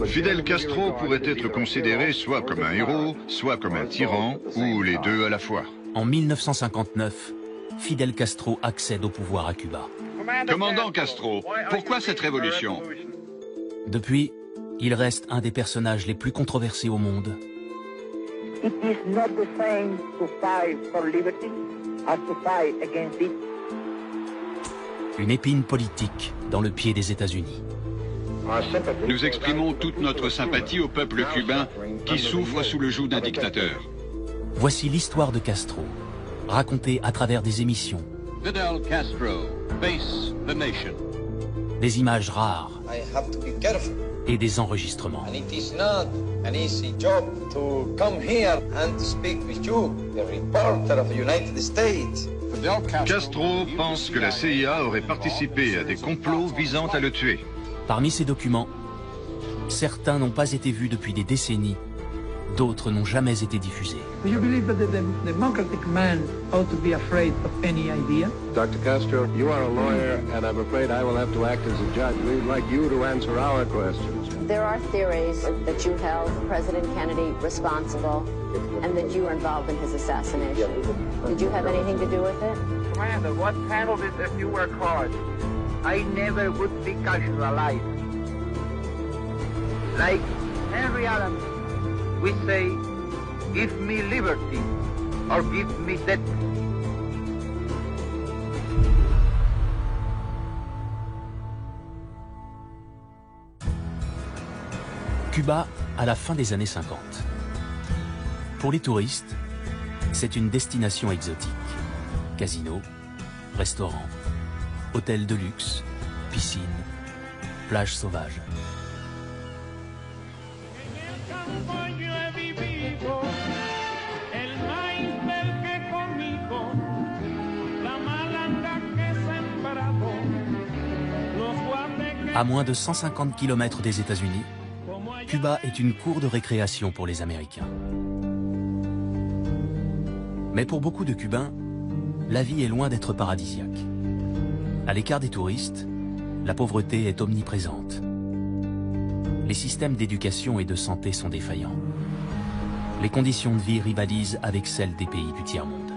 Fidel Castro pourrait être considéré soit comme un héros, soit comme un tyran, ou les deux à la fois. En 1959, Fidel Castro accède au pouvoir à Cuba. Commandant Castro, pourquoi cette révolution? Depuis, il reste un des personnages les plus controversés au monde. It is not the same to fight for liberty as to fight against it. Une épine politique dans le pied des États-Unis. Nous exprimons toute notre sympathie au peuple cubain qui souffre sous le joug d'un dictateur. Voici l'histoire de Castro, racontée à travers des émissions. Fidel Castro, face the nation. Des images rares I have to be careful. et des enregistrements. And it is not an easy job to come here and to speak with you, the reporter of the United States. Castro pense que la CIA aurait participé à des complots visant à le tuer. Parmi ces documents, certains n'ont pas été vus depuis des décennies, d'autres n'ont jamais été diffusés. Do you believe that the democratic man ought to be afraid of any idea? Dr. Castro, you are a lawyer, and I'm afraid I will have to act as a judge. We'd like you to answer our questions. There are theories that you held President Kennedy responsible and that you were involved in his assassination. Did you have anything to do with it? Commander, what handled it if you were caught? I never would see Castro alive. Like Henry Adams, we say, give me liberty or give me death. Cuba à la fin des années 50. Pour les touristes, c'est une destination exotique. Casinos, restaurants, hôtels de luxe, piscines, plages sauvages. À moins de 150 km des États-Unis, Cuba est une cour de récréation pour les Américains. Mais pour beaucoup de Cubains, la vie est loin d'être paradisiaque. À l'écart des touristes, la pauvreté est omniprésente. Les systèmes d'éducation et de santé sont défaillants. Les conditions de vie rivalisent avec celles des pays du tiers-monde.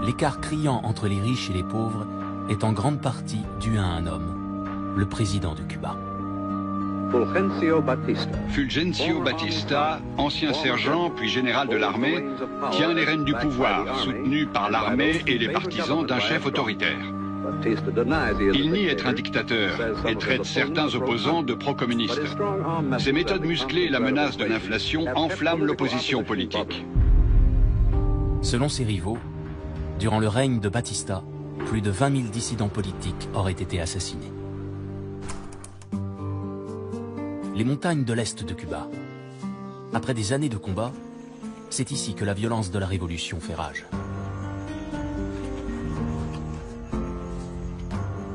L'écart criant entre les riches et les pauvres est en grande partie dû à un homme, le président de Cuba. Fulgencio Batista, ancien sergent puis général de l'armée, tient les rênes du pouvoir, soutenu par l'armée et les partisans d'un chef autoritaire. Il nie être un dictateur et traite certains opposants de pro-communistes. Ses méthodes musclées et la menace de l'inflation enflamment l'opposition politique. Selon ses rivaux, durant le règne de Batista, plus de 20 000 dissidents politiques auraient été assassinés. Les montagnes de l'Est de Cuba. Après des années de combat, c'est ici que la violence de la révolution fait rage.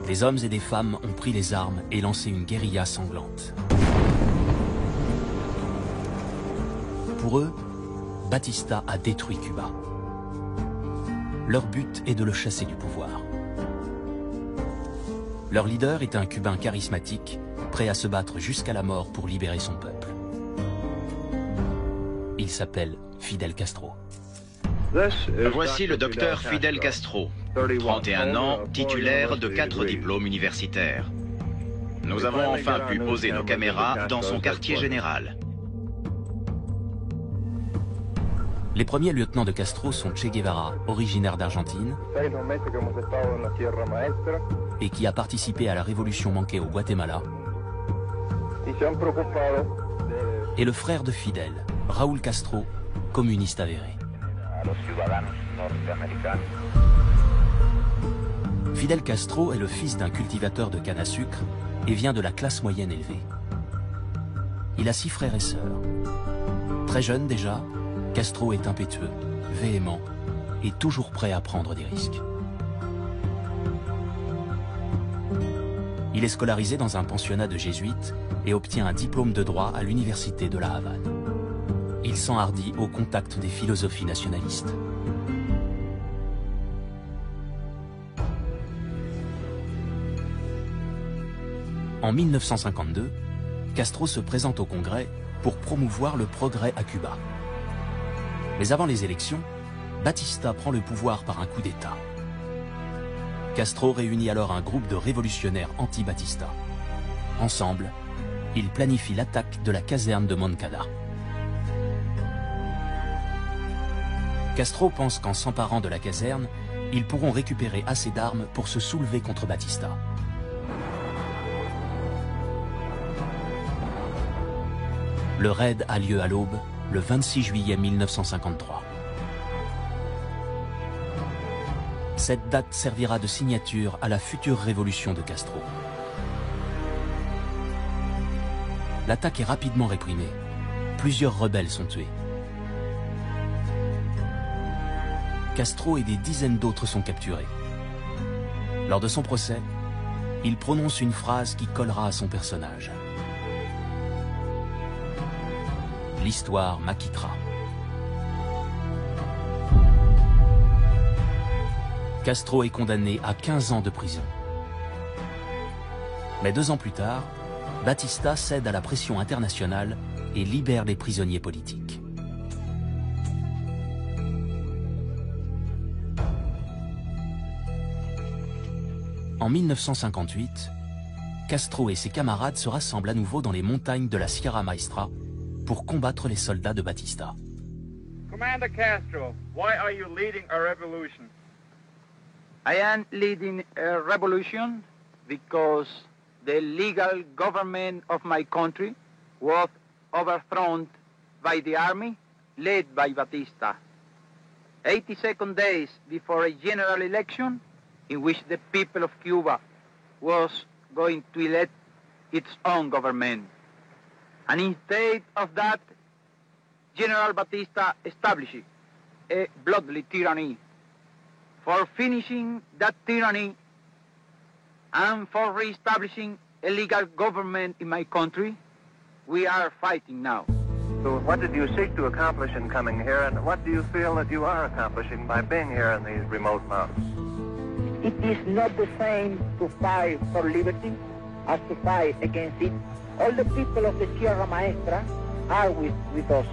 Des hommes et des femmes ont pris les armes et lancé une guérilla sanglante. Pour eux, Batista a détruit Cuba. Leur but est de le chasser du pouvoir. Leur leader est un Cubain charismatique, prêt à se battre jusqu'à la mort pour libérer son peuple. Il s'appelle Fidel Castro. Voici le docteur Fidel Castro, 31 ans, titulaire de 4 diplômes universitaires. Nous avons enfin pu poser nos caméras dans son quartier général. Les premiers lieutenants de Castro sont Che Guevara, originaire d'Argentine, et qui a participé à la révolution manquée au Guatemala, et le frère de Fidel, Raúl Castro, communiste avéré. Fidel Castro est le fils d'un cultivateur de canne à sucre et vient de la classe moyenne élevée. Il a 6 frères et sœurs. Très jeune déjà, Castro est impétueux, véhément et toujours prêt à prendre des risques. Il est scolarisé dans un pensionnat de jésuites et obtient un diplôme de droit à l'université de La Havane. Il s'enhardit au contact des philosophies nationalistes. En 1952, Castro se présente au Congrès pour promouvoir le progrès à Cuba. Mais avant les élections, Batista prend le pouvoir par un coup d'État. Castro réunit alors un groupe de révolutionnaires anti-Batista. Ensemble, ils planifient l'attaque de la caserne de Moncada. Castro pense qu'en s'emparant de la caserne, ils pourront récupérer assez d'armes pour se soulever contre Batista. Le raid a lieu à l'aube, le 26 juillet 1953. Cette date servira de signature à la future révolution de Castro. L'attaque est rapidement réprimée. Plusieurs rebelles sont tués. Castro et des dizaines d'autres sont capturés. Lors de son procès, il prononce une phrase qui collera à son personnage. L'histoire m'acquittera. Castro est condamné à 15 ans de prison. Mais 2 ans plus tard, Batista cède à la pression internationale et libère les prisonniers politiques. En 1958, Castro et ses camarades se rassemblent à nouveau dans les montagnes de la Sierra Maestra pour combattre les soldats de Batista. Commander Castro, why are you leading a revolution? I am leading a revolution because the legal government of my country was overthrown by the army led by Batista. 82 days before a general election in which the people of Cuba was going to elect its own government. And instead of that, General Batista established a bloody tyranny. For finishing that tyranny and for re-establishing a legal government in my country, we are fighting now. So what did you seek to accomplish in coming here, and what do you feel that you are accomplishing by being here in these remote mountains? It is not the same to fight for liberty as to fight against it. All the people of the Sierra Maestra are with us.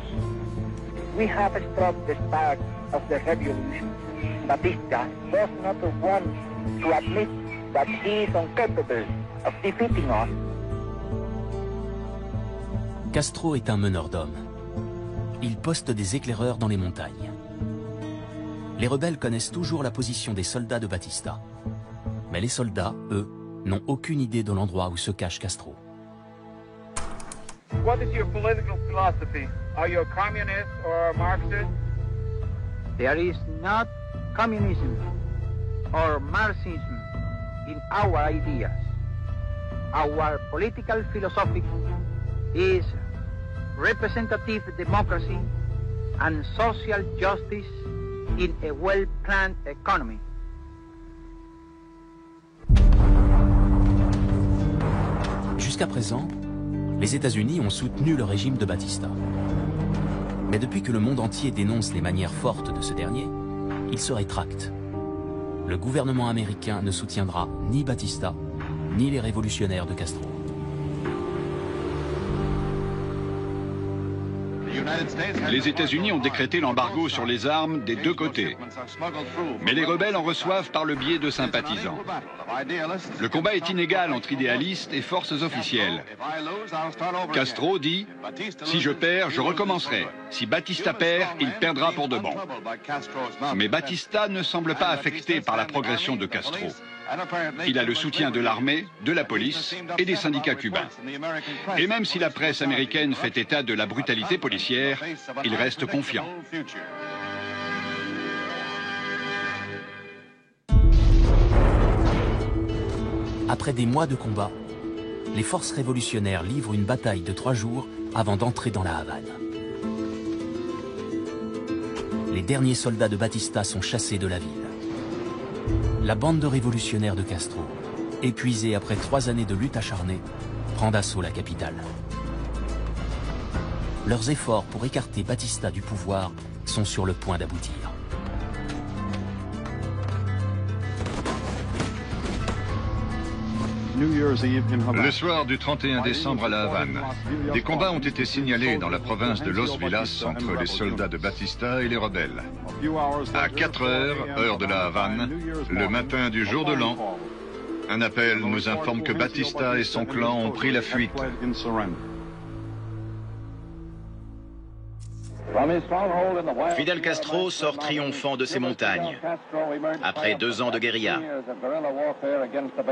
We have stopped the start of the revolution. Batista does not want to admit that he is incapable of defeating us. Castro est un meneur d'hommes. Il poste des éclaireurs dans les montagnes. Les rebelles connaissent toujours la position des soldats de Batista. Mais les soldats, eux, n'ont aucune idée de l'endroit où se cache Castro. What is your political philosophy? Are you a communist or a Marxist? There is not communism or Marxism in our ideas. Our political philosophy is representative democracy and social justice in a well-planned economy. Jusqu'à présent, les États-Unis ont soutenu le régime de Batista. Mais depuis que le monde entier dénonce les manières fortes de ce dernier, il se rétracte. Le gouvernement américain ne soutiendra ni Batista, ni les révolutionnaires de Castro. Les États-Unis ont décrété l'embargo sur les armes des 2 côtés. Mais les rebelles en reçoivent par le biais de sympathisants. Le combat est inégal entre idéalistes et forces officielles. Castro dit « Si je perds, je recommencerai. Si Batista perd, il perdra pour de bon. » Mais Batista ne semble pas affecté par la progression de Castro. Il a le soutien de l'armée, de la police et des syndicats cubains. Et même si la presse américaine fait état de la brutalité policière, il reste confiant. Après des mois de combat, les forces révolutionnaires livrent une bataille de 3 jours avant d'entrer dans la Havane. Les derniers soldats de Batista sont chassés de la ville. La bande de révolutionnaires de Castro, épuisée après 3 années de lutte acharnée, prend d'assaut la capitale. Leurs efforts pour écarter Batista du pouvoir sont sur le point d'aboutir. Le soir du 31 décembre à La Havane, des combats ont été signalés dans la province de Los Villas entre les soldats de Batista et les rebelles. À 4 heures, heure de La Havane, le matin du jour de l'an, un appel nous informe que Batista et son clan ont pris la fuite. Fidel Castro sort triomphant de ces montagnes, après 2 ans de guérilla.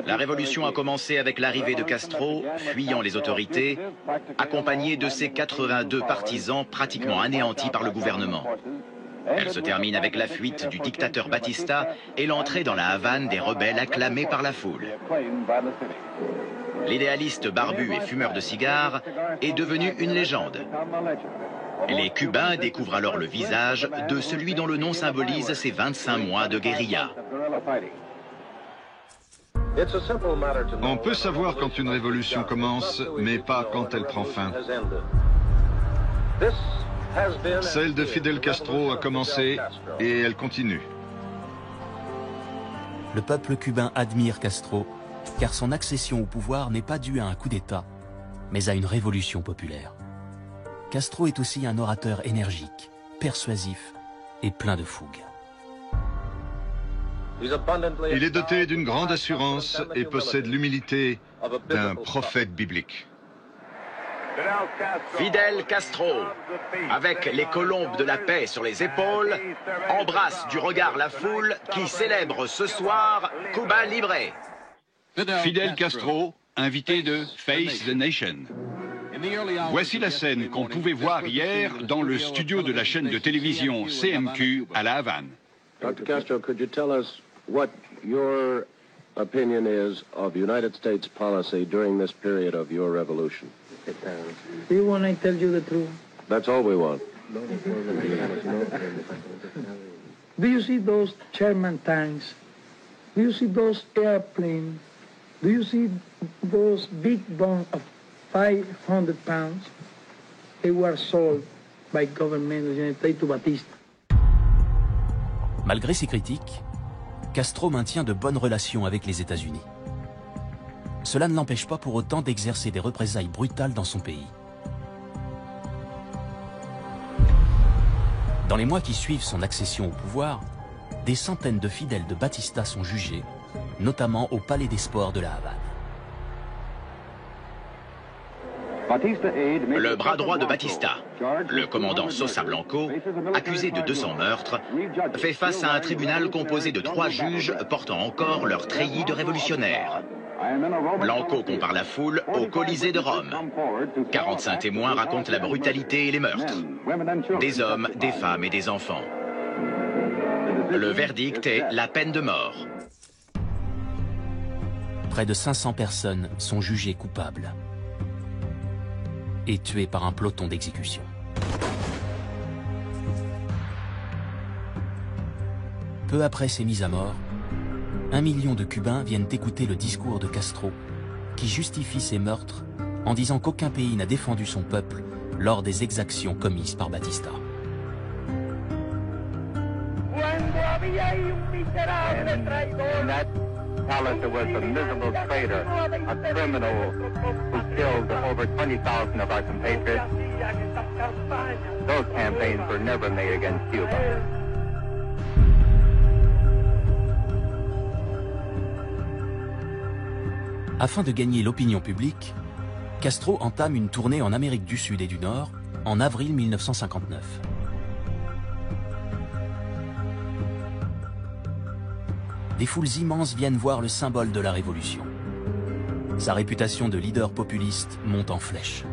La révolution a commencé avec l'arrivée de Castro, fuyant les autorités, accompagné de ses 82 partisans pratiquement anéantis par le gouvernement. Elle se termine avec la fuite du dictateur Batista et l'entrée dans la Havane des rebelles acclamés par la foule. L'idéaliste barbu et fumeur de cigares est devenu une légende. Les Cubains découvrent alors le visage de celui dont le nom symbolise ses 25 mois de guérilla. On peut savoir quand une révolution commence, mais pas quand elle prend fin. Celle de Fidel Castro a commencé et elle continue. Le peuple cubain admire Castro, car son accession au pouvoir n'est pas due à un coup d'État, mais à une révolution populaire. Castro est aussi un orateur énergique, persuasif et plein de fougue. Il est doté d'une grande assurance et possède l'humilité d'un prophète biblique. Fidel Castro, avec les colombes de la paix sur les épaules, embrasse du regard la foule qui célèbre ce soir Cuba Libre. Fidel Castro, invité de Face the Nation. Voici la scène qu'on pouvait voir hier dans le studio de la chaîne de télévision CMQ à La Havane. Dr. Castro, could you tell us what your opinion is of United States policy during this period of your revolution? Do you want to tell you the truth? That's all we want. Do you see those Sherman tanks? Do you see those airplanes? Do you see those big bombs of 500 pounds? They were sold by government of the United States to Batista. Malgré ses critiques, Castro maintient de bonnes relations avec les États-Unis. Cela ne l'empêche pas pour autant d'exercer des représailles brutales dans son pays. Dans les mois qui suivent son accession au pouvoir, des centaines de fidèles de Batista sont jugés, notamment au Palais des Sports de La Havane. Le bras droit de Batista, le commandant Sosa Blanco, accusé de 200 meurtres, fait face à un tribunal composé de 3 juges portant encore leur treillis de révolutionnaires. Blanco compare la foule au Colisée de Rome. 45 témoins racontent la brutalité et les meurtres. Des hommes, des femmes et des enfants. Le verdict est la peine de mort. Près de 500 personnes sont jugées coupables et tuées par un peloton d'exécution. Peu après ces mises à mort, 1 million de Cubains viennent écouter le discours de Castro, qui justifie ces meurtres en disant qu'aucun pays n'a défendu son peuple lors des exactions commises par Batista. Palace was a miserable traitor, a criminal who killed over 20,000 of our compatriots. Those campaigns were never made against Cuba. Afin de gagner l'opinion publique, Castro entame une tournée en Amérique du Sud et du Nord en avril 1959. Des foules immenses viennent voir le symbole de la révolution. Sa réputation de leader populiste monte en flèche.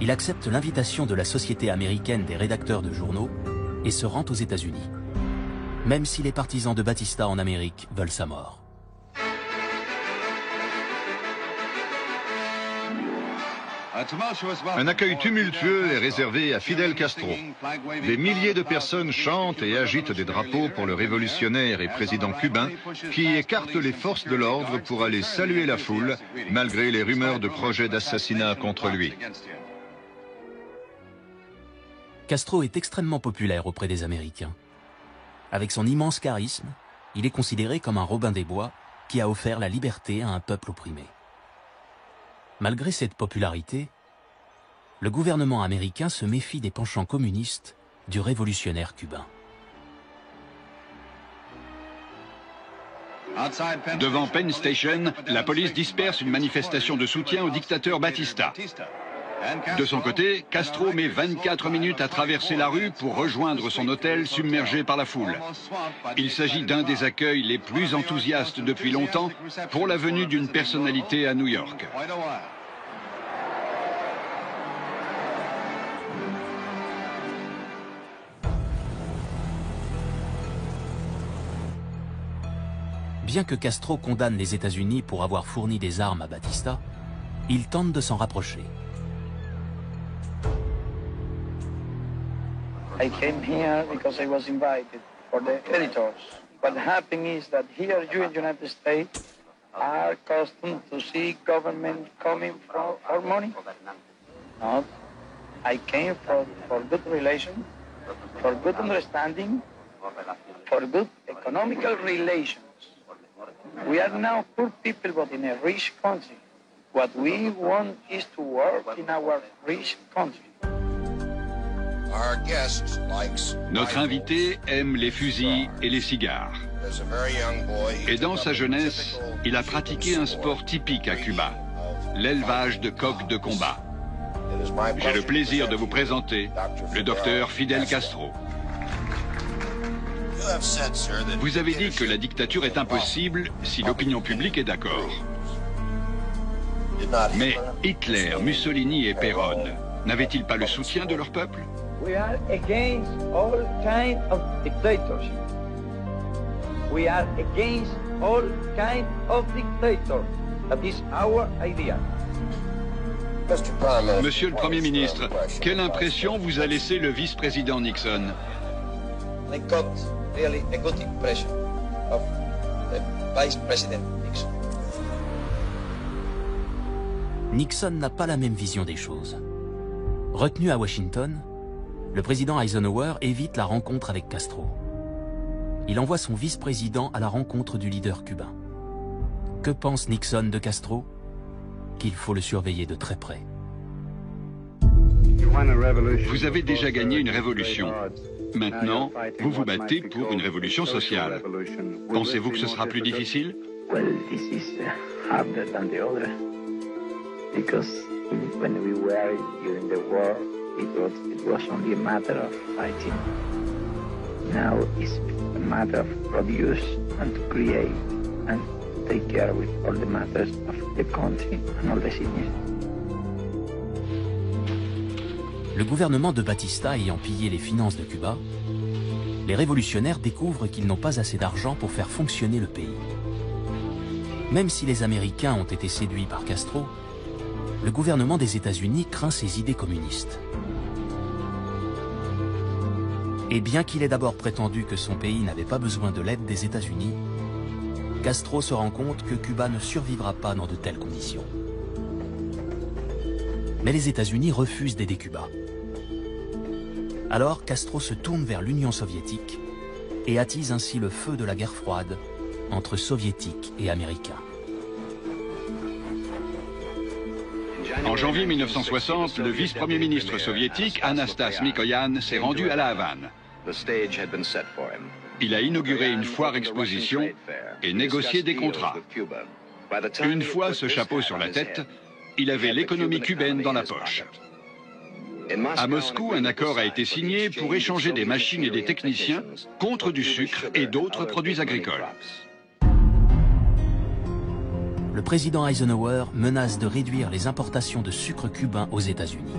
Il accepte l'invitation de la Société américaine des rédacteurs de journaux et se rend aux États-Unis, même si les partisans de Batista en Amérique veulent sa mort. Un accueil tumultueux est réservé à Fidel Castro. Des milliers de personnes chantent et agitent des drapeaux pour le révolutionnaire et président cubain qui écarte les forces de l'ordre pour aller saluer la foule, malgré les rumeurs de projets d'assassinat contre lui. Castro est extrêmement populaire auprès des Américains. Avec son immense charisme, il est considéré comme un Robin des Bois qui a offert la liberté à un peuple opprimé. Malgré cette popularité, le gouvernement américain se méfie des penchants communistes du révolutionnaire cubain. Devant Penn Station, la police disperse une manifestation de soutien au dictateur Batista. De son côté, Castro met 24 minutes à traverser la rue pour rejoindre son hôtel submergé par la foule. Il s'agit d'un des accueils les plus enthousiastes depuis longtemps pour la venue d'une personnalité à New York. Bien que Castro condamne les États-Unis pour avoir fourni des armes à Batista, il tente de s'en rapprocher. I came here because I was invited for the editors. What happened is that here you in the United States are accustomed to see government coming from our money. No, I came for good relations, for good understanding, for good economical relations. We are now poor people, but in a rich country. What we want is to work in our rich country. Notre invité aime les fusils et les cigares. Et dans sa jeunesse, il a pratiqué un sport typique à Cuba, l'élevage de coqs de combat. J'ai le plaisir de vous présenter le docteur Fidel Castro. Vous avez dit que la dictature est impossible si l'opinion publique est d'accord. Mais Hitler, Mussolini et Péronne n'avaient-ils pas le soutien de leur peuple? We are against all kinds of dictatorship. We are against all kinds of dictators. That is our idea. Monsieur le Premier ministre, quelle impression vous a laissé le vice-président Nixon? I got really a good impression of the Vice President Nixon. Nixon n'a pas la même vision des choses. Retenu à Washington, le président Eisenhower évite la rencontre avec Castro. Il envoie son vice-président à la rencontre du leader cubain. Que pense Nixon de Castro? Qu'il faut le surveiller de très près. Vous avez déjà gagné une révolution. Maintenant, vous vous battez pour une révolution sociale. Pensez-vous que ce sera plus difficile? Well, this is harder than the other. Because when we were during the war, it was only a matter of fighting. Now it's a matter of produce and to create and take care with all the matters of the country and all the citizens. Le gouvernement de Batista ayant pillé les finances de Cuba, les révolutionnaires découvrent qu'ils n'ont pas assez d'argent pour faire fonctionner le pays. Même si les Américains ont été séduits par Castro, le gouvernement des États-Unis craint ses idées communistes. Et bien qu'il ait d'abord prétendu que son pays n'avait pas besoin de l'aide des États-Unis, Castro se rend compte que Cuba ne survivra pas dans de telles conditions. Mais les États-Unis refusent d'aider Cuba. Alors Castro se tourne vers l'Union soviétique et attise ainsi le feu de la guerre froide entre soviétiques et américains. En janvier 1960, le vice-premier ministre soviétique, Anastas Mikoyan, s'est rendu à La Havane. Il a inauguré une foire-exposition et négocié des contrats. Une fois ce chapeau sur la tête, il avait l'économie cubaine dans la poche. À Moscou, un accord a été signé pour échanger des machines et des techniciens contre du sucre et d'autres produits agricoles. Le président Eisenhower menace de réduire les importations de sucre cubain aux États-Unis.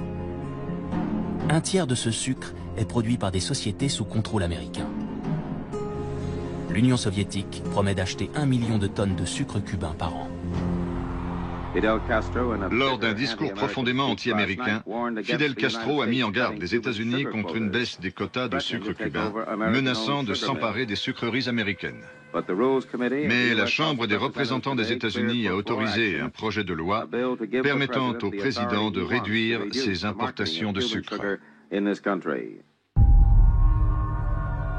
Un tiers de ce sucre est produit par des sociétés sous contrôle américain. L'Union soviétique promet d'acheter 1 million de tonnes de sucre cubain par an. Lors d'un discours profondément anti-américain, Fidel Castro a mis en garde les États-Unis contre une baisse des quotas de sucre cubain, menaçant de s'emparer des sucreries américaines. Mais la Chambre des représentants des États-Unis a autorisé un projet de loi permettant au président de réduire ses importations de sucre. in this country.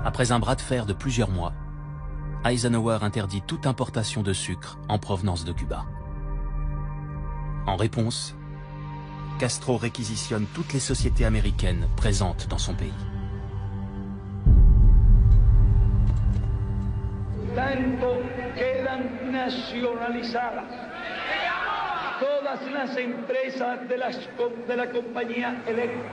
Après un bras de fer de plusieurs mois, Eisenhower interdit toute importation de sucre en provenance de Cuba. En réponse, Castro réquisitionne toutes les sociétés américaines présentes dans son pays. Tanto quedan nacionalizadas todas las empresas de la compañía eléctrica,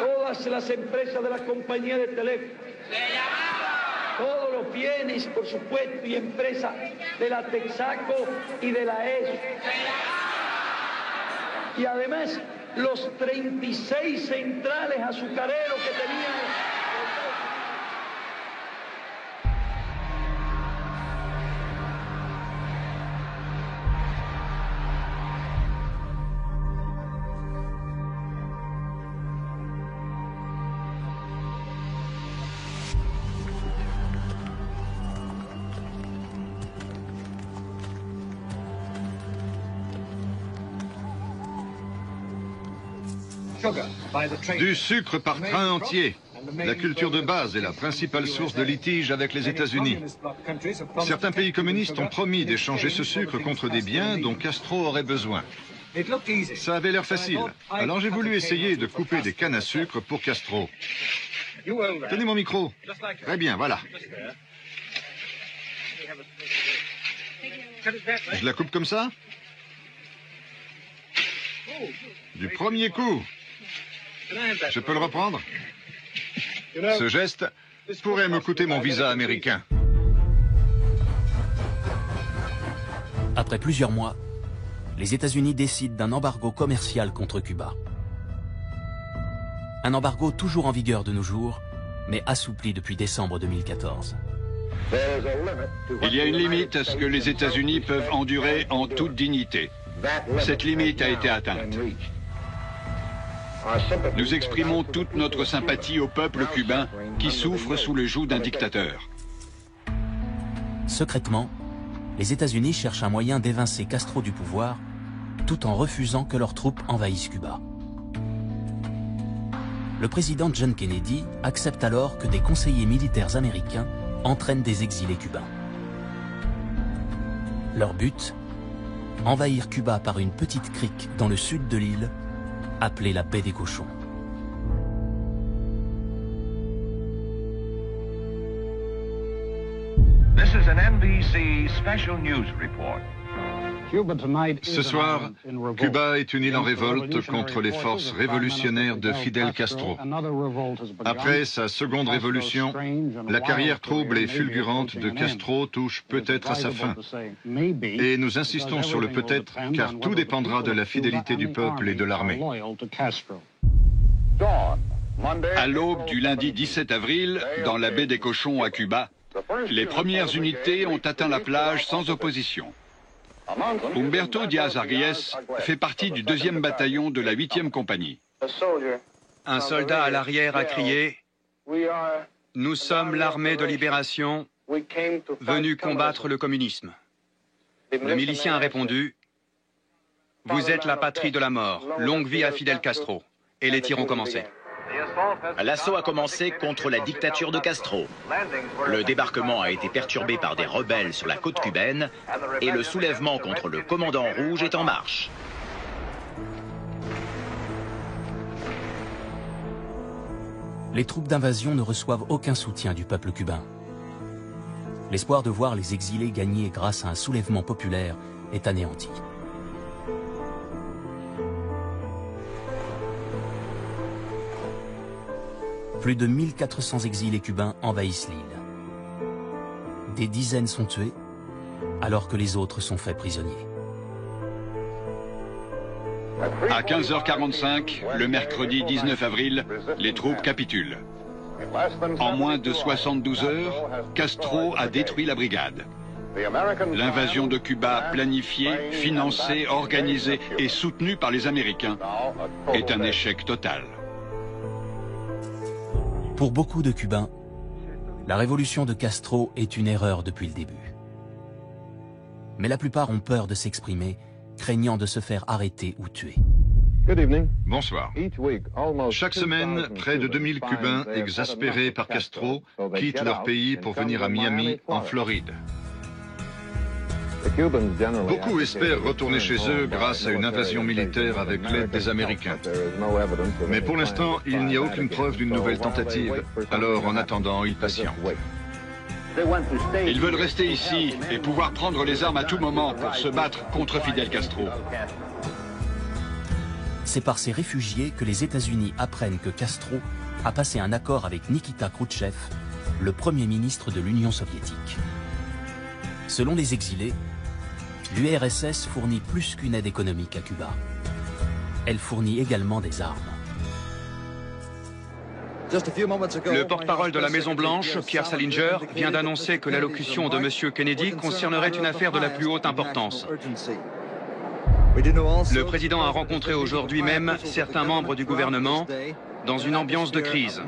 todas las empresas de la compañía de teléfono, todos los bienes, por supuesto, y empresas de la Texaco y de la ESO. Y además, los 36 centrales azucareros que tenían. Du sucre par train entier. La culture de base est la principale source de litige avec les États-Unis. Certains pays communistes ont promis d'échanger ce sucre contre des biens dont Castro aurait besoin. Ça avait l'air facile. Alors j'ai voulu essayer de couper des cannes à sucre pour Castro. Tenez mon micro. Très bien, voilà. Je la coupe comme ça? Du premier coup. Je peux le reprendre? Ce geste pourrait me coûter mon visa américain. Après plusieurs mois, les États-Unis décident d'un embargo commercial contre Cuba. Un embargo toujours en vigueur de nos jours, mais assoupli depuis décembre 2014. Il y a une limite à ce que les États-Unis peuvent endurer en toute dignité. Cette limite a été atteinte. Nous exprimons toute notre sympathie au peuple cubain qui souffre sous le joug d'un dictateur. Secrètement, les États-Unis cherchent un moyen d'évincer Castro du pouvoir, tout en refusant que leurs troupes envahissent Cuba. Le président John Kennedy accepte alors que des conseillers militaires américains entraînent des exilés cubains. Leur but, envahir Cuba par une petite crique dans le sud de l'île, appelée la baie des Cochons. This is an NBC special news report. Ce soir, Cuba est une île en révolte contre les forces révolutionnaires de Fidel Castro. Après sa seconde révolution, la carrière trouble et fulgurante de Castro touche peut-être à sa fin. Et nous insistons sur le peut-être, car tout dépendra de la fidélité du peuple et de l'armée. À l'aube du lundi 17 avril, dans la baie des Cochons à Cuba, les premières unités ont atteint la plage sans opposition. Humberto Díaz-Ariès fait partie du 2e bataillon de la 8e compagnie. Un soldat à l'arrière a crié « Nous sommes l'armée de libération, venus combattre le communisme ». Le milicien a répondu « Vous êtes la patrie de la mort, longue vie à Fidel Castro ». Et les tirs ont commencé. L'assaut a commencé contre la dictature de Castro. Le débarquement a été perturbé par des rebelles sur la côte cubaine et le soulèvement contre le commandant rouge est en marche. Les troupes d'invasion ne reçoivent aucun soutien du peuple cubain. L'espoir de voir les exilés gagner grâce à un soulèvement populaire est anéanti. Plus de 1400 exilés cubains envahissent l'île. Des dizaines sont tués, alors que les autres sont faits prisonniers. À 15h45, le mercredi 19 avril, les troupes capitulent. En moins de 72 heures, Castro a détruit la brigade. L'invasion de Cuba, planifiée, financée, organisée et soutenue par les Américains, est un échec total. Pour beaucoup de Cubains, la révolution de Castro est une erreur depuis le début. Mais la plupart ont peur de s'exprimer, craignant de se faire arrêter ou tuer. Bonsoir. Chaque semaine, près de 2000 Cubains exaspérés par Castro quittent leur pays pour venir à Miami, en Floride. Beaucoup espèrent retourner chez eux grâce à une invasion militaire avec l'aide des Américains. Mais pour l'instant, il n'y a aucune preuve d'une nouvelle tentative. Alors, en attendant, ils patientent. Ils veulent rester ici et pouvoir prendre les armes à tout moment pour se battre contre Fidel Castro. C'est par ces réfugiés que les États-Unis apprennent que Castro a passé un accord avec Nikita Khrouchtchev, le premier ministre de l'Union soviétique. Selon les exilés, l'URSS fournit plus qu'une aide économique à Cuba. Elle fournit également des armes. Le porte-parole de la Maison-Blanche, Pierre Salinger, vient d'annoncer que l'allocution de M. Kennedy concernerait une affaire de la plus haute importance. Le président a rencontré aujourd'hui même certains membres du gouvernement dans une ambiance de crise.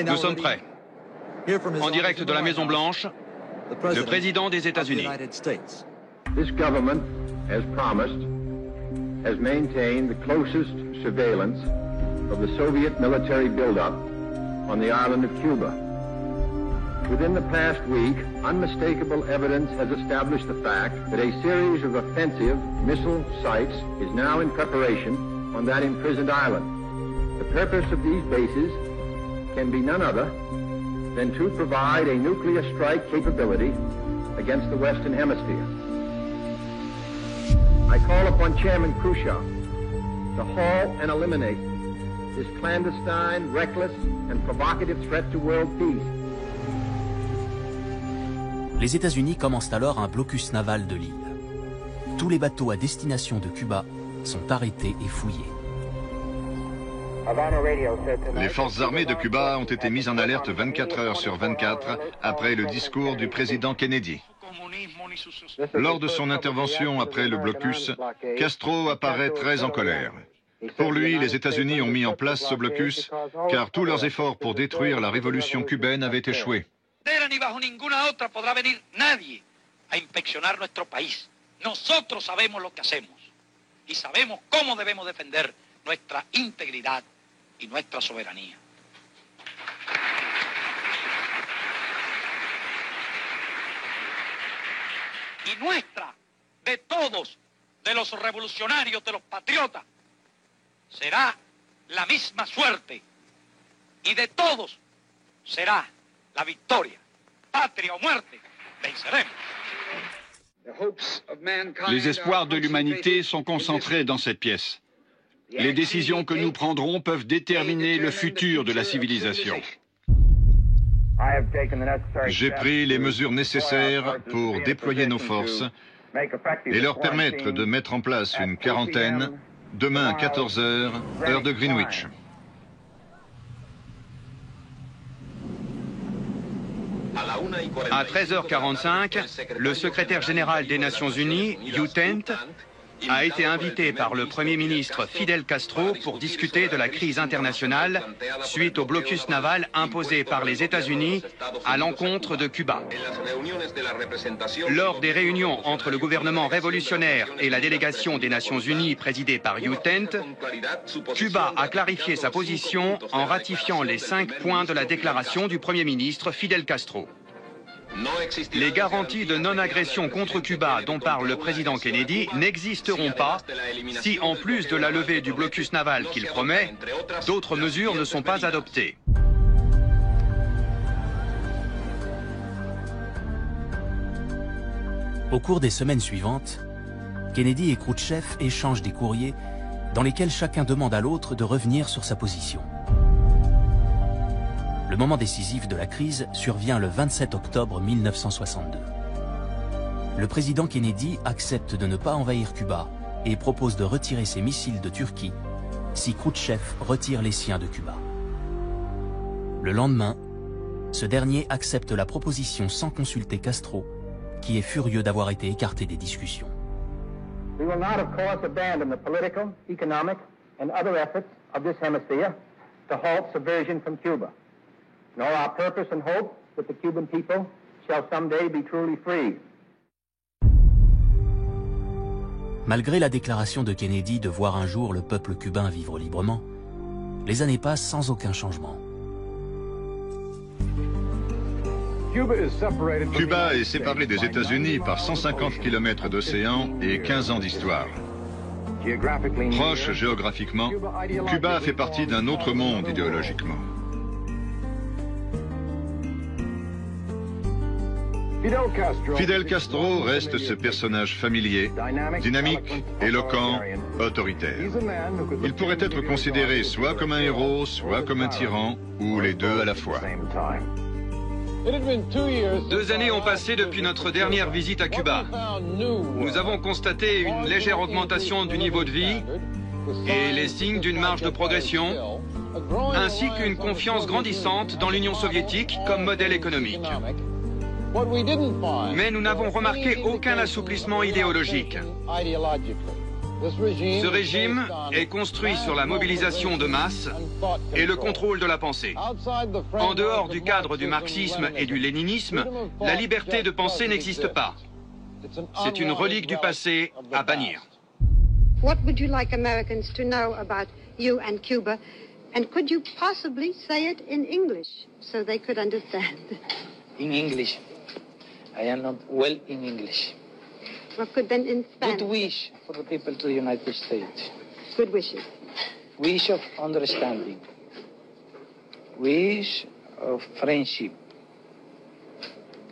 Nous sommes prêts. En direct de la Maison-Blanche, le président des États-Unis. This government, as promised, has maintained the closest surveillance of the Soviet military buildup on the island of Cuba. Within the past week, unmistakable evidence has established the fact that a series of offensive missile sites is now in preparation on that imprisoned island. The purpose of these bases can be none other than to provide a nuclear strike capability against the Western Hemisphere. I call upon Chairman Khrushchev to halt and eliminate this clandestine, reckless, and provocative threat to world peace. Les États-Unis commencent alors un blocus naval de l'île. Tous les bateaux à destination de Cuba sont arrêtés et fouillés. Les forces armées de Cuba ont été mises en alerte 24 heures sur 24 après le discours du président Kennedy. Lors de son intervention après le blocus, Castro apparaît très en colère. Pour lui, les États-Unis ont mis en place ce blocus car tous leurs efforts pour détruire la révolution cubaine avaient échoué. Ni bajo ninguna otra podrá venir nadie a inspeccionar nuestro país. Nosotros sabemos lo que hacemos y sabemos cómo debemos defender nuestra integridad y nuestra soberanía. Y nuestra, de todos, de los revolucionarios, de los patriotas, será la misma suerte. Y de todos será la victoria. Patria o muerte, venceremos. Les espoirs de l'humanité sont concentrés dans cette pièce. Les décisions que nous prendrons peuvent déterminer le futur de la civilisation. J'ai pris les mesures nécessaires pour déployer nos forces et leur permettre de mettre en place une quarantaine demain à 14 h, heure de Greenwich. À 13h45, le secrétaire général des Nations Unies, U-Tent, a été invité par le Premier ministre Fidel Castro pour discuter de la crise internationale suite au blocus naval imposé par les États-Unis à l'encontre de Cuba. Lors des réunions entre le gouvernement révolutionnaire et la délégation des Nations Unies présidée par U-Tent, Cuba a clarifié sa position en ratifiant les 5 points de la déclaration du Premier ministre Fidel Castro. Les garanties de non-agression contre Cuba dont parle le président Kennedy n'existeront pas si, en plus de la levée du blocus naval qu'il promet, d'autres mesures ne sont pas adoptées. Au cours des semaines suivantes, Kennedy et Khrouchtchev échangent des courriers dans lesquels chacun demande à l'autre de revenir sur sa position. Le moment décisif de la crise survient le 27 octobre 1962. Le président Kennedy accepte de ne pas envahir Cuba et propose de retirer ses missiles de Turquie si Khrouchtchev retire les siens de Cuba. Le lendemain, ce dernier accepte la proposition sans consulter Castro, qui est furieux d'avoir été écarté des discussions. We will not, of course, abandon the political, economic, and other efforts of this hemisphere to halt subversion from Cuba. Nor our purpose and hope that the Cuban people shall someday be truly free. Malgré la déclaration de Kennedy de voir un jour le peuple cubain vivre librement, les années passent sans aucun changement. Cuba est séparé des États-Unis par 150 km d'océan et 15 ans d'histoire. Proche géographiquement, Cuba fait partie d'un autre monde idéologiquement. Fidel Castro reste ce personnage familier, dynamique, éloquent, autoritaire. Il pourrait être considéré soit comme un héros, soit comme un tyran, ou les deux à la fois. 2 années ont passé depuis notre dernière visite à Cuba. Nous avons constaté une légère augmentation du niveau de vie et les signes d'une marge de progression, ainsi qu'une confiance grandissante dans l'Union soviétique comme modèle économique. Mais nous n'avons remarqué aucun assouplissement idéologique. Ce régime est construit sur la mobilisation de masse et le contrôle de la pensée. En dehors du cadre du marxisme et du léninisme, la liberté de penser n'existe pas. C'est une relique du passé à bannir. What would you like Americans to know about you and Cuba? And could you possibly say it in English so they could understand? In English. I am not well in English. What could then in Spanish? Good wish for the people to the United States. Good wishes. Wish of understanding. Wish of friendship.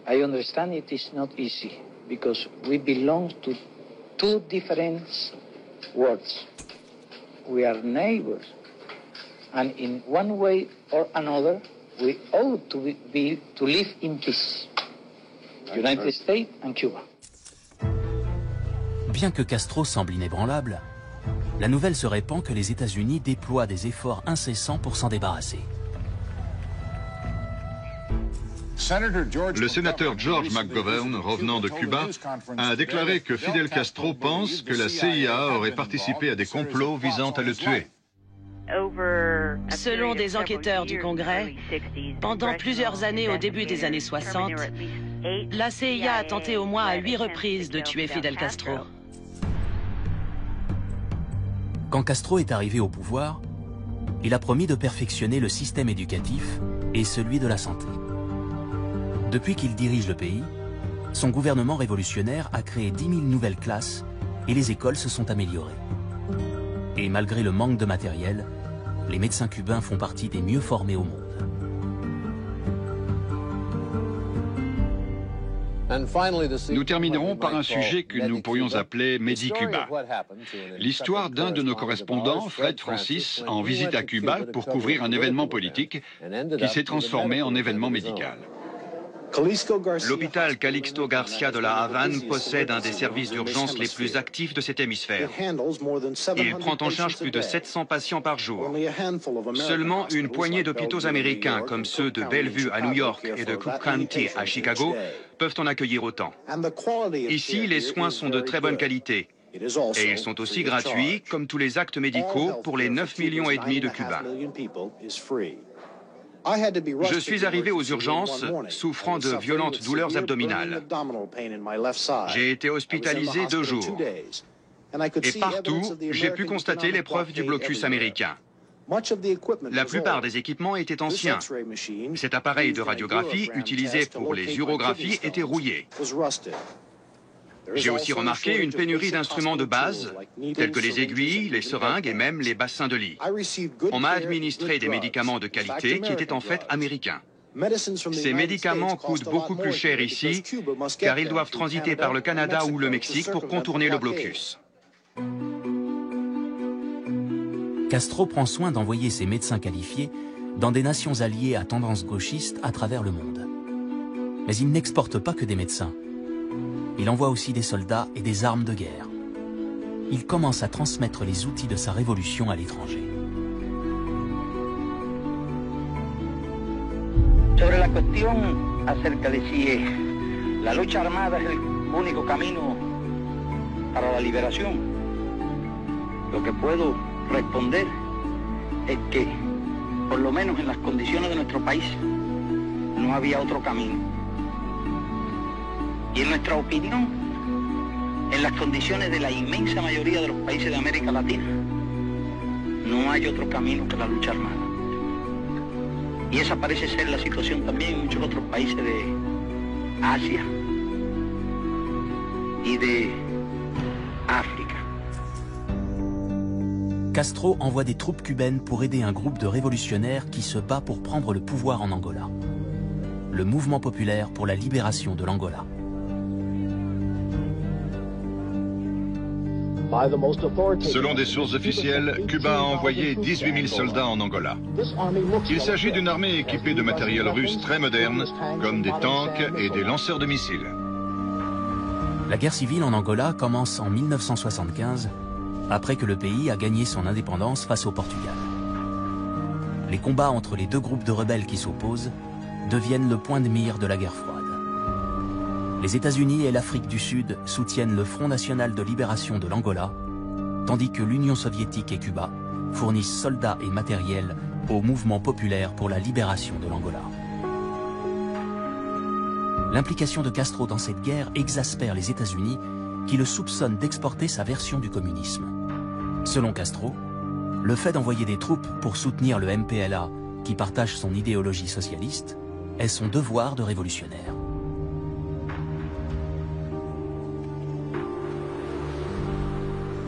I understand it is not easy because we belong to 2 different worlds. We are neighbors. And in one way or another, we ought to live in peace. United States and Cuba. Bien que Castro semble inébranlable, la nouvelle se répand que les États-Unis déploient des efforts incessants pour s'en débarrasser. Le sénateur George McGovern, revenant de Cuba, a déclaré que Fidel Castro pense que la CIA aurait participé à des complots visant à le tuer. Selon des enquêteurs du Congrès, pendant plusieurs années au début des années 60, la CIA a tenté au moins à 8 reprises de tuer Fidel Castro. Quand Castro est arrivé au pouvoir, il a promis de perfectionner le système éducatif et celui de la santé. Depuis qu'il dirige le pays, son gouvernement révolutionnaire a créé 10 000 nouvelles classes et les écoles se sont améliorées. Et malgré le manque de matériel, les médecins cubains font partie des mieux formés au monde. Nous terminerons par un sujet que nous pourrions appeler Medi-Cuba. L'histoire d'un de nos correspondants, Fred Francis, en visite à Cuba pour couvrir un événement politique qui s'est transformé en événement médical. L'hôpital Calixto Garcia de la Havane possède un des services d'urgence les plus actifs de cet hémisphère. Il prend en charge plus de 700 patients par jour. Seulement une poignée d'hôpitaux américains, comme ceux de Bellevue à New York et de Cook County à Chicago, peuvent en accueillir autant. Ici, les soins sont de très bonne qualité. Et ils sont aussi gratuits, comme tous les actes médicaux, pour les 9,5 millions de Cubains. Je suis arrivé aux urgences souffrant de violentes douleurs abdominales. J'ai été hospitalisé 2 jours. Et partout, j'ai pu constater les preuves du blocus américain. La plupart des équipements étaient anciens. Cet appareil de radiographie utilisé pour les urographies était rouillé. J'ai aussi remarqué une pénurie d'instruments de base, tels que les aiguilles, les seringues et même les bassins de lit. On m'a administré des médicaments de qualité qui étaient en fait américains. Ces médicaments coûtent beaucoup plus cher ici, car ils doivent transiter par le Canada ou le Mexique pour contourner le blocus. Castro prend soin d'envoyer ses médecins qualifiés dans des nations alliées à tendance gauchiste à travers le monde. Mais il n'exporte pas que des médecins. Il envoie aussi des soldats et des armes de guerre. Il commence à transmettre les outils de sa révolution à l'étranger. Sobre la cuestión acerca de si la lucha armada es el único camino para la liberación, lo que puedo responder es que, por lo menos en las condiciones de nuestro país, no había otro camino. Y en nuestra opinión, en las condiciones de la inmensa mayoría de los países de América Latina, no hay otro camino que la lucha armada. Y esa parece ser la situación también en muchos otros países de Asia y de África. Castro envoie des troupes cubaines pour aider un groupe de révolutionnaires qui se bat pour prendre le pouvoir en Angola. Le Mouvement populaire pour la libération de l'Angola. Selon des sources officielles, Cuba a envoyé 18 000 soldats en Angola. Il s'agit d'une armée équipée de matériel russe très moderne, comme des tanks et des lanceurs de missiles. La guerre civile en Angola commence en 1975, après que le pays a gagné son indépendance face au Portugal. Les combats entre les deux groupes de rebelles qui s'opposent deviennent le point de mire de la guerre froide. Les États-Unis et l'Afrique du Sud soutiennent le Front national de libération de l'Angola, tandis que l'Union soviétique et Cuba fournissent soldats et matériel au mouvement populaire pour la libération de l'Angola. L'implication de Castro dans cette guerre exaspère les États-Unis qui le soupçonnent d'exporter sa version du communisme. Selon Castro, le fait d'envoyer des troupes pour soutenir le MPLA qui partage son idéologie socialiste est son devoir de révolutionnaire.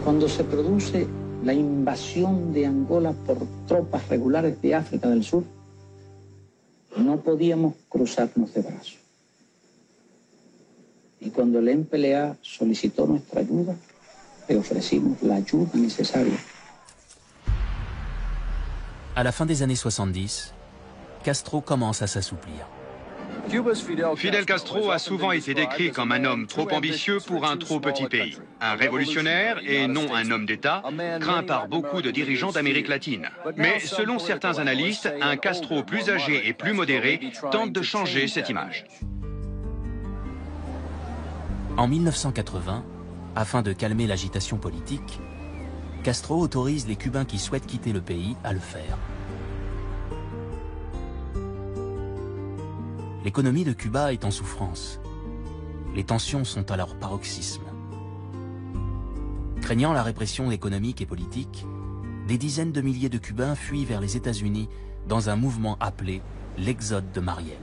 Cuando se produce la invasión de Angola por tropas regulares de África del Sur, no podíamos cruzarnos de brazos. Y cuando el MPLA solicitó nuestra ayuda, le ofrecimos la ayuda necesaria. À la fin des années 70, Castro commence à s'assouplir. Fidel Castro a souvent été décrit comme un homme trop ambitieux pour un trop petit pays. Un révolutionnaire et non un homme d'État, craint par beaucoup de dirigeants d'Amérique latine. Mais selon certains analystes, un Castro plus âgé et plus modéré tente de changer cette image. En 1980, afin de calmer l'agitation politique, Castro autorise les Cubains qui souhaitent quitter le pays à le faire. L'économie de Cuba est en souffrance. Les tensions sont à leur paroxysme. Craignant la répression économique et politique, des dizaines de milliers de Cubains fuient vers les États-Unis dans un mouvement appelé l'exode de Mariel.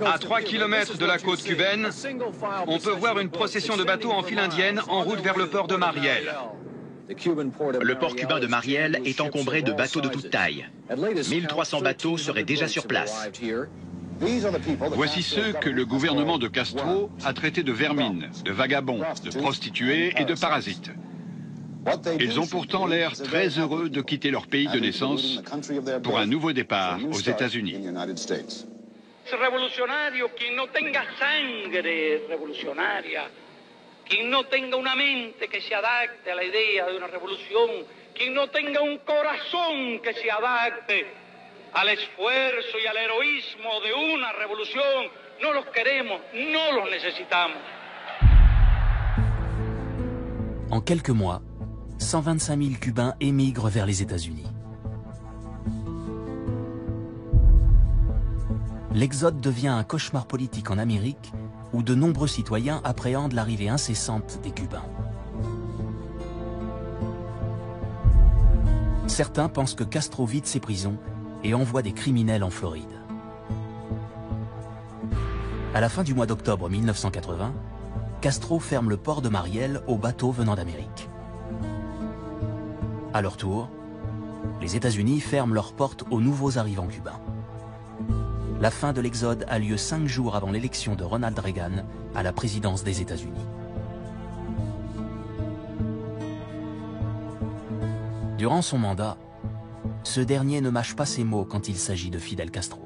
À 3 km de la côte cubaine, on peut voir une procession de bateaux en file indienne en route vers le port de Mariel. Le port cubain de Mariel est encombré de bateaux de toute taille. 1300 bateaux seraient déjà sur place. Voici ceux que le gouvernement de Castro a traités de vermines, de vagabonds, de prostituées et de parasites. Ils ont pourtant l'air très heureux de quitter leur pays de naissance pour un nouveau départ aux États-Unis. Revolucionario, quien no tenga sangre revolucionaria, quien no tenga una mente que se adapte a la idea de una revolución, quien no tenga un corazón que se adapte al esfuerzo y al heroísmo de una revolución, no los queremos, no los necesitamos. En quelques mois, 125 000 Cubains émigrent vers les États-Unis. L'exode devient un cauchemar politique en Amérique où de nombreux citoyens appréhendent l'arrivée incessante des Cubains. Certains pensent que Castro vide ses prisons et envoie des criminels en Floride. À la fin du mois d'octobre 1980, Castro ferme le port de Mariel aux bateaux venant d'Amérique. À leur tour, les États-Unis ferment leurs portes aux nouveaux arrivants cubains. La fin de l'exode a lieu 5 jours avant l'élection de Ronald Reagan à la présidence des États-Unis. Durant son mandat, ce dernier ne mâche pas ses mots quand il s'agit de Fidel Castro.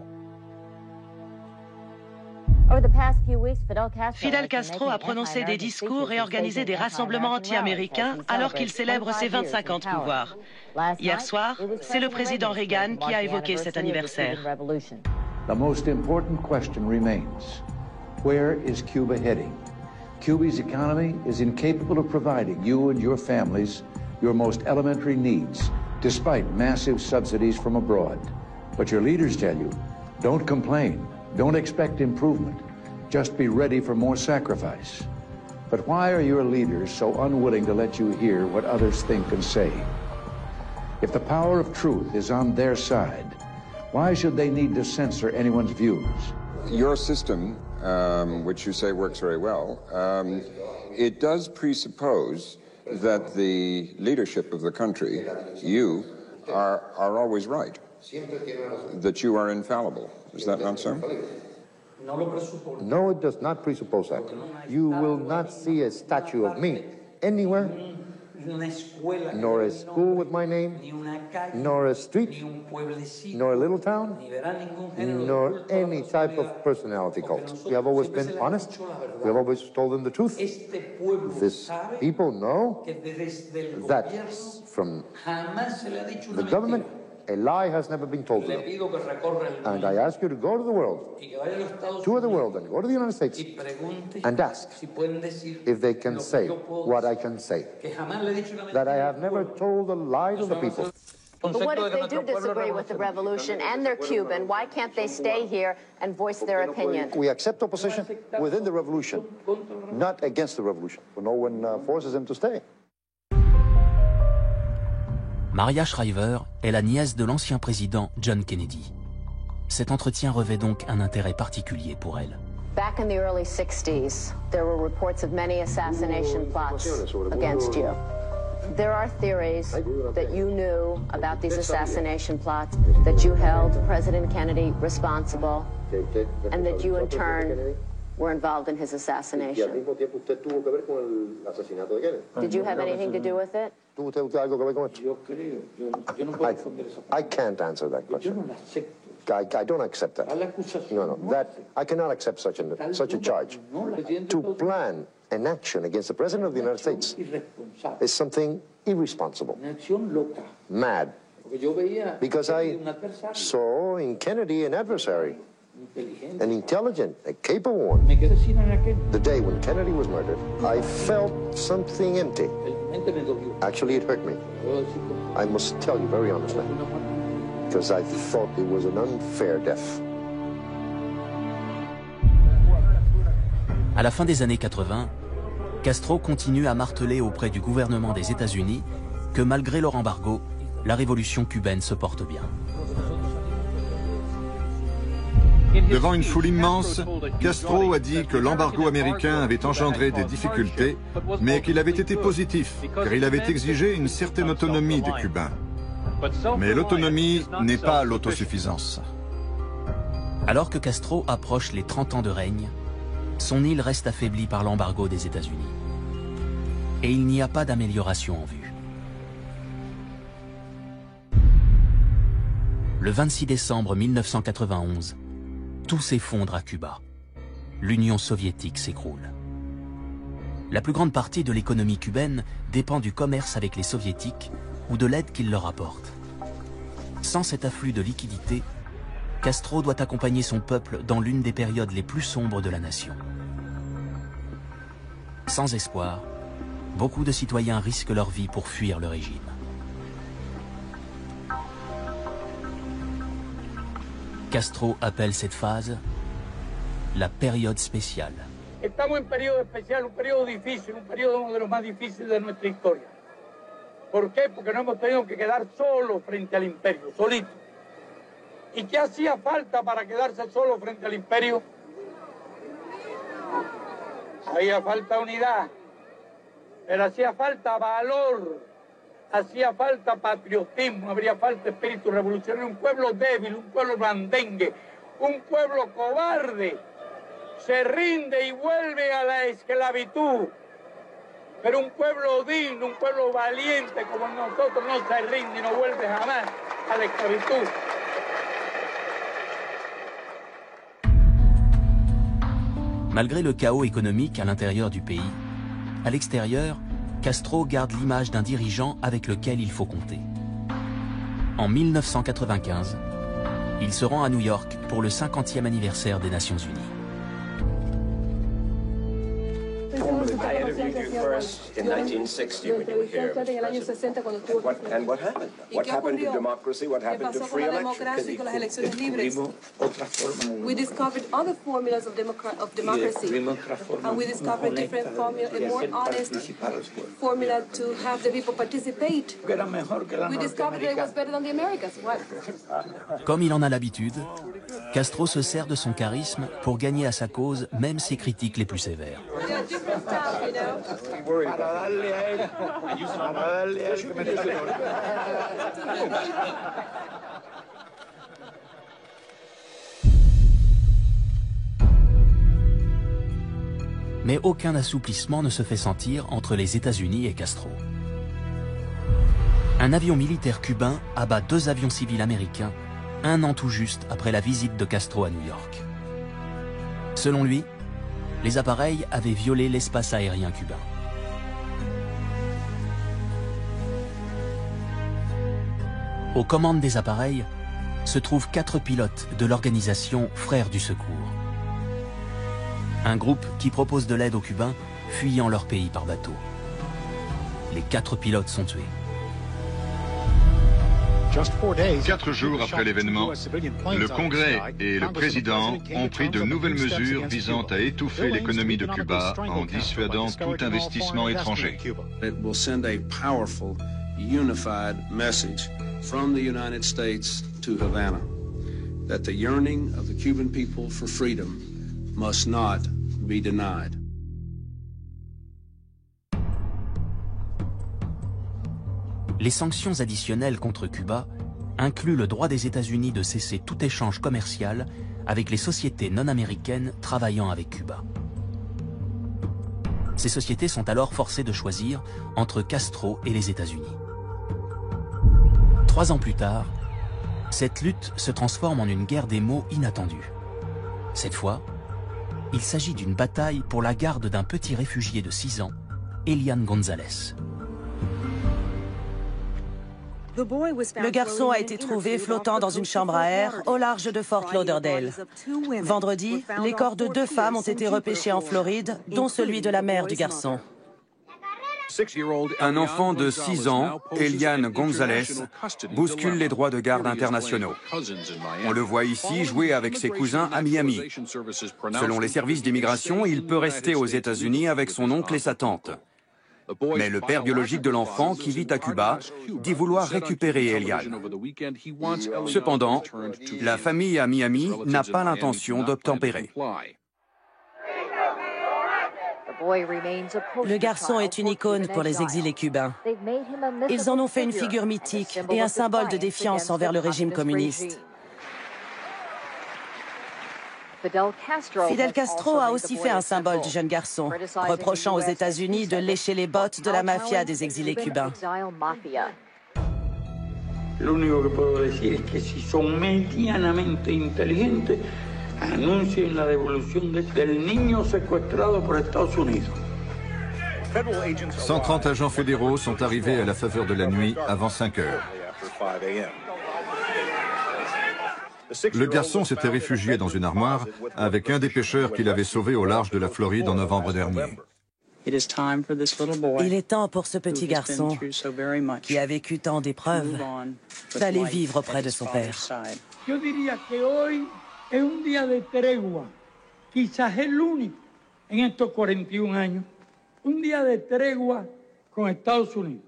Fidel Castro a prononcé des discours et organisé des rassemblements anti-américains alors qu'il célèbre ses 25 ans de pouvoir. Hier soir, c'est le président Reagan qui a évoqué cet anniversaire. The most important question remains, where is Cuba heading? Cuba's economy is incapable of providing you and your families your most elementary needs, despite massive subsidies from abroad. But your leaders tell you, don't complain, don't expect improvement. Just be ready for more sacrifice. But why are your leaders so unwilling to let you hear what others think and say? If the power of truth is on their side, why should they need to censor anyone's views? Your system, which you say works very well, it does presuppose that the leadership of the country, you, are always right, that you are infallible. Is that not so? No, it does not presuppose that. You will not see a statue of me anywhere, nor a school with my name, nor a street, nor a little town, nor any type of personality cult. We have always been honest. We have always told them the truth. These people know that from the government, a lie has never been told to them. And I ask you to go to the world, tour the world, and go to the United States and ask if they can say what I can say, that I have never told a lie to the people. But what if they do disagree with the revolution and they're Cuban? Why can't they stay here and voice their opinion? We accept opposition within the revolution, not against the revolution. No one forces them to stay. Maria Shriver est la nièce de l'ancien président John Kennedy. Cet entretien revêt donc un intérêt particulier pour elle. Back in the early 60s, there were reports of many assassination plots against you. There are theories that you knew about these assassination plots, that you held President Kennedy responsible, and that you in turn were involved in his assassination. Did you have anything to do with it? I can't answer that question. I don't accept that. No, that I cannot accept such a charge. To plan an action against the President of the United States is something irresponsible, mad, because I saw in Kennedy an adversary, an intelligent, a capable one. The day when Kennedy was murdered, I felt something empty. Actually, it hurt me. I must tell you very honestly, because I thought it was an unfair death. À la fin des années 80, Castro continue à marteler auprès du gouvernement des États-Unis que malgré leur embargo, la révolution cubaine se porte bien. Devant une foule immense, Castro a dit que l'embargo américain avait engendré des difficultés, mais qu'il avait été positif, car il avait exigé une certaine autonomie des Cubains. Mais l'autonomie n'est pas l'autosuffisance. Alors que Castro approche les 30 ans de règne, son île reste affaiblie par l'embargo des États-Unis. Et il n'y a pas d'amélioration en vue. Le 26 décembre 1991, tout s'effondre à Cuba. L'Union soviétique s'écroule. La plus grande partie de l'économie cubaine dépend du commerce avec les soviétiques ou de l'aide qu'ils leur apportent. Sans cet afflux de liquidités, Castro doit accompagner son peuple dans l'une des périodes les plus sombres de la nation. Sans espoir, beaucoup de citoyens risquent leur vie pour fuir le régime. Castro appelle cette phase la période spéciale. Estamos en periodo especial, un periodo difícil, un periodo uno de los más difíciles de nuestra historia. ¿Por qué? Porque nos hemos tenido que quedar solos frente al imperio, solitos. ¿Y qué hacía falta para quedarse solo frente al imperio? Había falta unidad, pero hacía falta valor, hacía falta patriotismo, habría falta espíritu revolucionario. Un pueblo débil, un pueblo blandengue, un pueblo cobarde, se rinde y vuelve a la esclavitud. Pero un pueblo digno, un pueblo valiente como nosotros no se rinde y no vuelve jamás a la esclavitud. Malgré le chaos économique à l'intérieur du pays, à l'extérieur, Castro garde l'image d'un dirigeant avec lequel il faut compter. En 1995, il se rend à New York pour le 50e anniversaire des Nations Unies. I interviewed you first in 1960 when you were here. And what happened? What happened to democracy? What happened to free elections? We discovered other formulas of democracy, and we discovered different formula, a more honest formula to have the people participate. We discovered that it was better than the Americans. What? Comme il en a l'habitude, Castro se sert de son charisme pour gagner à sa cause même ses critiques les plus sévères. Mais aucun assouplissement ne se fait sentir entre les États-Unis et Castro. Un avion militaire cubain abat 2 avions civils américains un an tout juste après la visite de Castro à New York. Selon lui, les appareils avaient violé l'espace aérien cubain. Aux commandes des appareils se trouvent 4 pilotes de l'organisation Frères du Secours. Un groupe qui propose de l'aide aux Cubains fuyant leur pays par bateau. Les 4 pilotes sont tués. 4 jours après l'événement, le Congrès et le président ont pris de nouvelles mesures visant à étouffer l'économie de Cuba en dissuadant tout investissement étranger. It will send a powerful, unified message from the United States to Havana that the yearning of the Cuban people for freedom must not be denied. Les sanctions additionnelles contre Cuba incluent le droit des États-Unis de cesser tout échange commercial avec les sociétés non américaines travaillant avec Cuba. Ces sociétés sont alors forcées de choisir entre Castro et les États-Unis. 3 ans plus tard, cette lutte se transforme en une guerre des mots inattendue. Cette fois, il s'agit d'une bataille pour la garde d'un petit réfugié de 6 ans, Elian González. Le garçon a été trouvé flottant dans une chambre à air au large de Fort Lauderdale. Vendredi, les corps de 2 femmes ont été repêchés en Floride, dont celui de la mère du garçon. Un enfant de 6 ans, Elian González, bouscule les droits de garde internationaux. On le voit ici jouer avec ses cousins à Miami. Selon les services d'immigration, il peut rester aux États-Unis avec son oncle et sa tante. Mais le père biologique de l'enfant, qui vit à Cuba, dit vouloir récupérer Elian. Cependant, la famille à Miami n'a pas l'intention d'obtempérer. Le garçon est une icône pour les exilés cubains. Ils en ont fait une figure mythique et un symbole de défiance envers le régime communiste. Fidel Castro a aussi fait un symbole du jeune garçon, reprochant aux États-Unis de lécher les bottes de la mafia des exilés cubains. Lo único que puedo decir es que si son medianamente inteligentes, anuncien la devolución del niño secuestrado por Estados Unidos. 130 agents fédéraux sont arrivés à la faveur de la nuit avant 5 heures. Le garçon s'était réfugié dans une armoire avec un des pêcheurs qui l'avait sauvé au large de la Floride en novembre dernier. Il est temps pour ce petit garçon, qui a vécu tant d'épreuves, d'aller vivre auprès de son père. Yo diría que hoy es un día de tregua, quizás el único en estos 41 años, un día de tregua con Estados Unidos.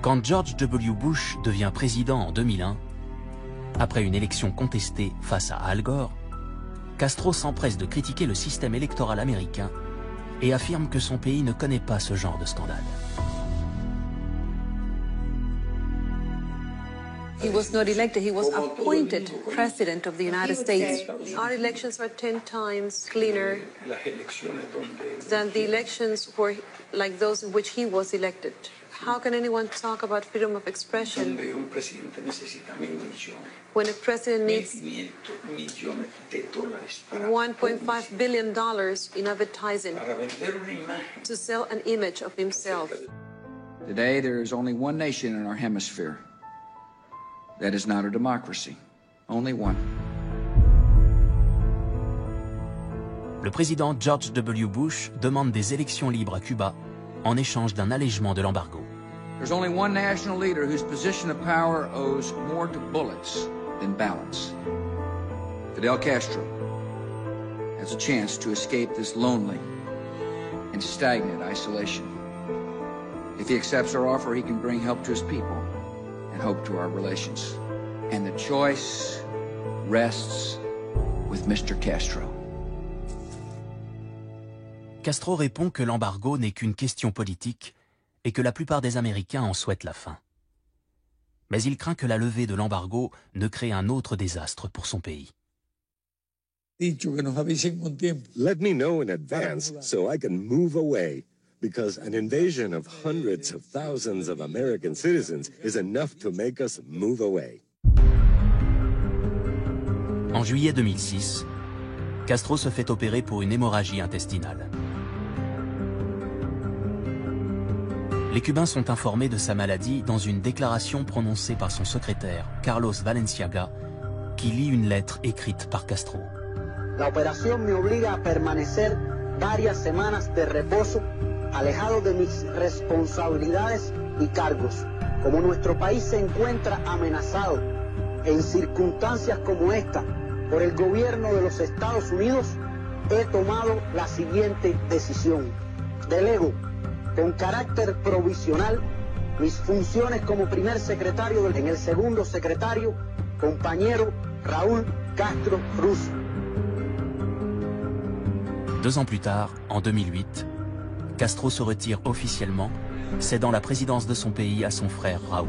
Quand George W. Bush devient président en 2001, après une élection contestée face à Al Gore, Castro s'empresse de critiquer le système électoral américain et affirme que son pays ne connaît pas ce genre de scandale. He was not elected, he was appointed president of the United States. Our elections are 10 times cleaner than the elections were like those in which he was elected. How can anyone talk about freedom of expression when a president needs $1.5 billion in advertising to sell an image of himself? Today, there is only one nation in our hemisphere that is not a democracy. Only one. Le président George W. Bush demande des élections libres à Cuba en échange d'un allègement de l'embargo. There's only one national leader whose position of power owes more to bullets than balance. Fidel Castro has a chance to escape this lonely and stagnant isolation. If he accepts our offer, he can bring help to his people and hope to our relations. And the choice rests with Mr. Castro. Castro répond que l'embargo n'est qu'une question politique et que la plupart des Américains en souhaitent la fin. Mais il craint que la levée de l'embargo ne crée un autre désastre pour son pays. Let me know in advance so I can move away, because an invasion of hundreds of thousands of American citizens is enough to make us move away. En juillet 2006, Castro se fait opérer pour une hémorragie intestinale. Les Cubains sont informés de sa maladie dans une déclaration prononcée par son secrétaire, Carlos Valenciaga, qui lit une lettre écrite par Castro. La operación me obliga a permanecer varias semanas de reposo, alejado de mis responsabilidades y cargos. Como nuestro país se encuentra amenazado en circunstancias como esta por el gobierno de los Estados Unidos, he tomado la siguiente decisión. Delego con carácter provisional mis funciones como primer secretario en el segundo secretario, compañero Raúl Castro Ruz. 2 ans plus tard, en 2008, Castro se retire officiellement, cédant la présidence de son pays à son frère Raúl.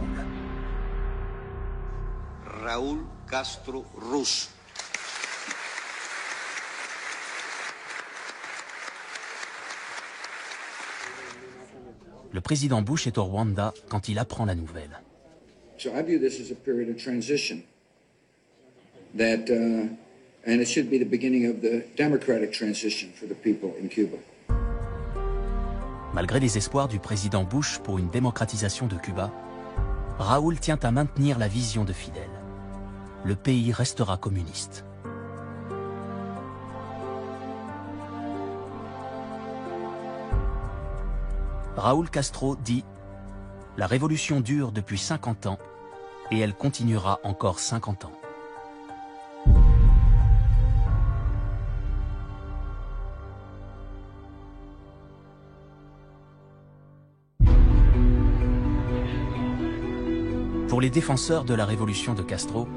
Raúl Castro Ruz. Le président Bush est au Rwanda quand il apprend la nouvelle. So I view this as a period of transition that and it should be the beginning of the democratic transition for the people in Cuba. Malgré les espoirs du président Bush pour une démocratisation de Cuba, Raúl tient à maintenir la vision de Fidel. Le pays restera communiste. Raúl Castro dit « La révolution dure depuis 50 ans et elle continuera encore 50 ans. » Pour les défenseurs de la révolution de Castro,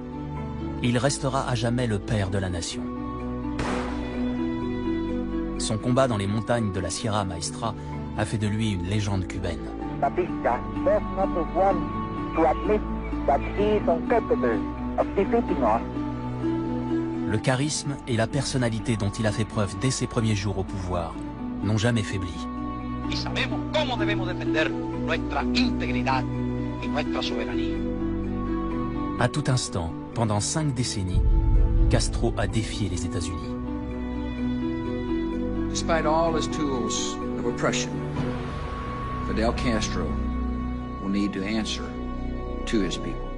il restera à jamais le père de la nation. Son combat dans les montagnes de la Sierra Maestra a fait de lui une légende cubaine. Batista does not want to admit that he is incapable of defeating us. Le charisme et la personnalité dont il a fait preuve dès ses premiers jours au pouvoir n'ont jamais faibli. Y sabemos cómo debemos defender nuestra integridad y nuestra soberanía. À tout instant, pendant 5 décennies, Castro a défié les États-Unis. Despite all his tools of oppression, Fidel Castro will need to answer to his people.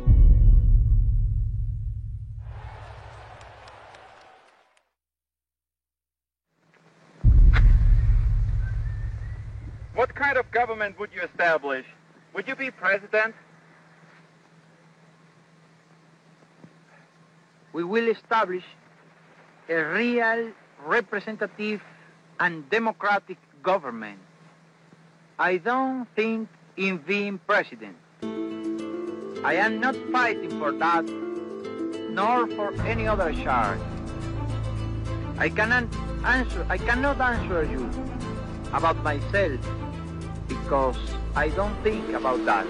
What kind of government would you establish? Would you be president? We will establish a real representative and democratic government. I don't think in being president. I am not fighting for that, nor for any other charge. I cannot answer you about myself because I don't think about that.